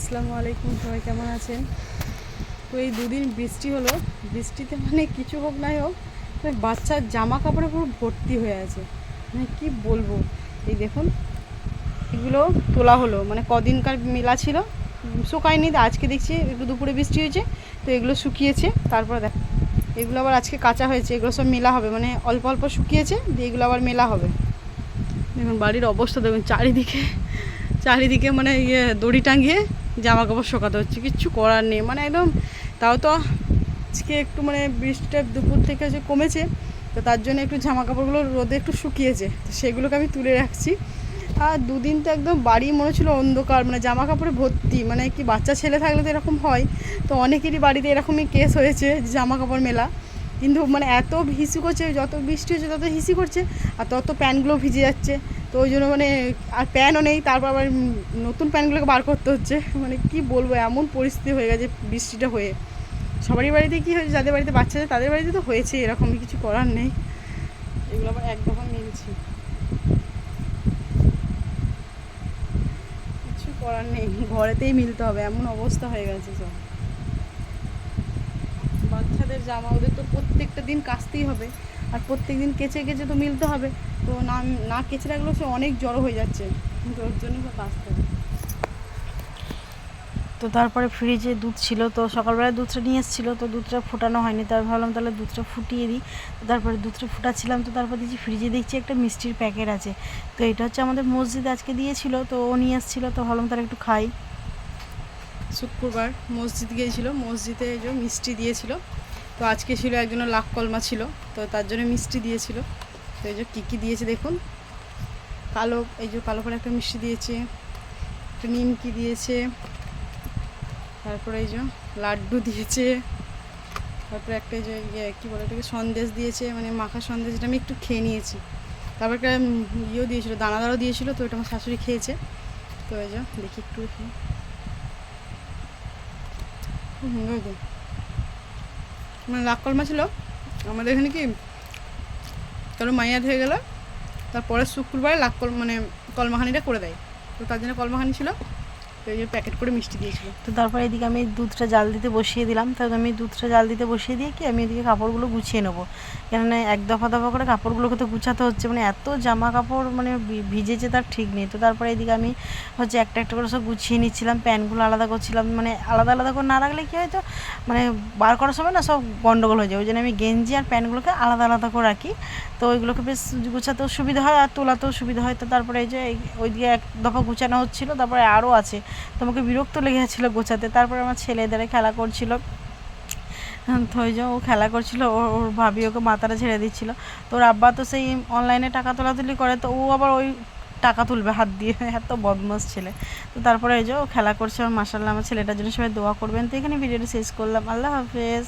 আসসালামু আলাইকুম, সবাই কেমন আছেন? তো এই দুদিন বৃষ্টি হলো, বৃষ্টিতে মানে কিছু হোক নাই হোক বাচ্চার জামা কাপড়ে পুরো ভর্তি হয়ে আছে। মানে কি বলবো, এই দেখুন এগুলো তোলা হলো, মানে কদিনকার মেলা ছিল, শুকায়নি। আজকে দেখছি একটু দুপুরে বৃষ্টি হয়েছে তো এগুলো শুকিয়েছে। তারপর দেখ এগুলো আবার আজকে কাঁচা হয়েছে, এগুলো সব মেলা হবে, মানে অল্প অল্প শুকিয়েছে দিয়ে এগুলো আবার মেলা হবে। দেখুন বাড়ির অবস্থা দেখুন, চারিদিকে চারিদিকে মানে দড়ি টাঙিয়ে জামা কাপড় শোকাতে হচ্ছে, কিচ্ছু করার নেই। মানে একদম, তাও তো আজকে একটু মানে বৃষ্টিটা দুপুর থেকে যে কমেছে, তো তার জন্য একটু জামা কাপড়গুলো রোদে একটু শুকিয়েছে, তো সেগুলোকে আমি তুলে রাখছি। আর দুদিন তো একদম বাড়ি মনে ছিল অন্ধকার, মানে জামা কাপড়ে ভর্তি। মানে কি বাচ্চা ছেলে থাকলে তো এরকম হয়, তো অনেকেরই বাড়িতে এরকমই কেস হয়েছে, জামা কাপড় মেলা। কিন্তু মানে এত হিসি করছে, যত বৃষ্টি হচ্ছে তত হিসি করছে, আর তত প্যান্টগুলো ভিজে যাচ্ছে। তো ওই জন্য মানে আর প্যান্টও নেই, তারপর আবার নতুন প্যান্টগুলোকে বার করতে হচ্ছে। মানে কি বলবো, এমন পরিস্থিতি হয়ে গেছে বৃষ্টিটা হয়ে। সবারই বাড়িতে কী হয়েছে, যাদের বাড়িতে বাচ্চা আছে তাদের বাড়িতে তো হয়েছে, এরকমই কিছু করার নেই। এগুলো আবার এক দফা মিলছি, কিছু করার নেই, ঘরেতেই মিলতে হবে, এমন অবস্থা হয়ে গেছে সব। বাচ্চাদের জামা ওদের তো প্রত্যেকটা দিন কাচতেই হবে, আর প্রত্যেক দিন কেচে কেচে তো মিলতে হবে। তো না না কেচে রাখলেও সে অনেক জড়ো হয়ে যাচ্ছে, ওর জন্য তো কাচতে হবে। তো তারপরে ফ্রিজে দুধ ছিল, তো সকালবেলায় দুধটা নিয়ে এসেছিলো, তো দুধটা ফোটানো হয়নি, তার ভাবলাম তাহলে দুধটা ফুটিয়ে দিই। তো তারপরে দুধটা ফুটাচ্ছিলাম, তো তারপর দেখছি ফ্রিজে দেখছি একটা মিষ্টির প্যাকেট আছে। তো এটা হচ্ছে আমাদের মসজিদে আজকে দিয়েছিল, তো ও নিয়ে এসেছিলো, তো ভাবলাম তাহলে একটু খাই। শুক্রবার মসজিদ গিয়েছিল, মসজিদে এই যে মিষ্টি দিয়েছিল। তো আজকে ছিল একজনের লাখ কলমা ছিল, তো তার জন্য মিষ্টি দিয়েছিল। তো এই যে কী কী দিয়েছে দেখুন, কালো, এই যে কালো করে একটা মিষ্টি দিয়েছে, একটা নিমকি দিয়েছে, তারপরে এই যে লাড্ডু দিয়েছে, তারপরে একটা যে কী বলে এটাকে, সন্দেশ দিয়েছে, মানে মাখা সন্দেশ, যেটা আমি একটু খেয়ে নিয়েছি। তারপর একটা ইয়েও দিয়েছিলো, দানাদারও দিয়েছিলো, তো এটা আমার শাশুড়ি খেয়েছে। তো এই যে দেখি একটু মানে লাখ কলমা ছিল। আমাদের এখানে কি কারো মাইয়াদ হয়ে গেল, তারপরে শুক্রবারে লাখ মানে কলমাখানিটা করে দেয়, তো তার জন্য কলমাখানি ছিল, তো এই যে প্যাকেট করে মিষ্টি দিয়েছিল। তো তারপরে এদিকে আমি দুধটা জাল দিতে বসিয়ে দিলাম। তো আমি দুধটা জাল দিতে বসিয়ে দিয়ে কি আমি এদিকে কাপড়গুলো গুছিয়ে নেবো, কেননা এক দফা দফা করে কাপড়গুলোকে তো গুছাতে হচ্ছে, মানে এত জামা কাপড় মানে ভিজেছে তার ঠিক নেই। তো তারপরে এদিকে আমি হচ্ছে একটা একটা করে সব গুছিয়ে নিচ্ছিলাম, প্যান্টগুলো আলাদা করছিলাম, মানে আলাদা আলাদা করে না রাখলে কী হয়, তো মানে বার করার সময় না সব গন্ডগোল হয়ে যায়, ওই জন্য আমি গেঞ্জি আর প্যান্টগুলোকে আলাদা আলাদা করে রাখি। তো ওইগুলোকে বেশ গুছাতেও সুবিধা হয় আর তোলাতেও সুবিধা হয়। তো তারপরে এই যে ওইদিকে এক দফা গুছানো হচ্ছিলো, তারপরে আরও আছে, তো আমাকে বিরক্ত লেগে যাচ্ছিলো গোছাতে। তারপরে আমার ছেলেদের খেলা করছিল, তো ওই যে ও খেলা করছিল, ওর ভাবি ওকে মাথাটা ছেড়ে দিচ্ছিল। তো ওর আব্বা তো সেই অনলাইনে টাকা তোলাতুলি করে, তো ও আবার ওই টাকা তুলবে হাত দিয়ে, এত বদমাস ছেলে। তো তারপরে এই যে ও খেলা করছে, মাশাআল্লাহ আমার ছেলেটার জন্য সবাই দোয়া করবেন। তো এখানে ভিডিওটা শেষ করলাম, আল্লাহ হাফেজ।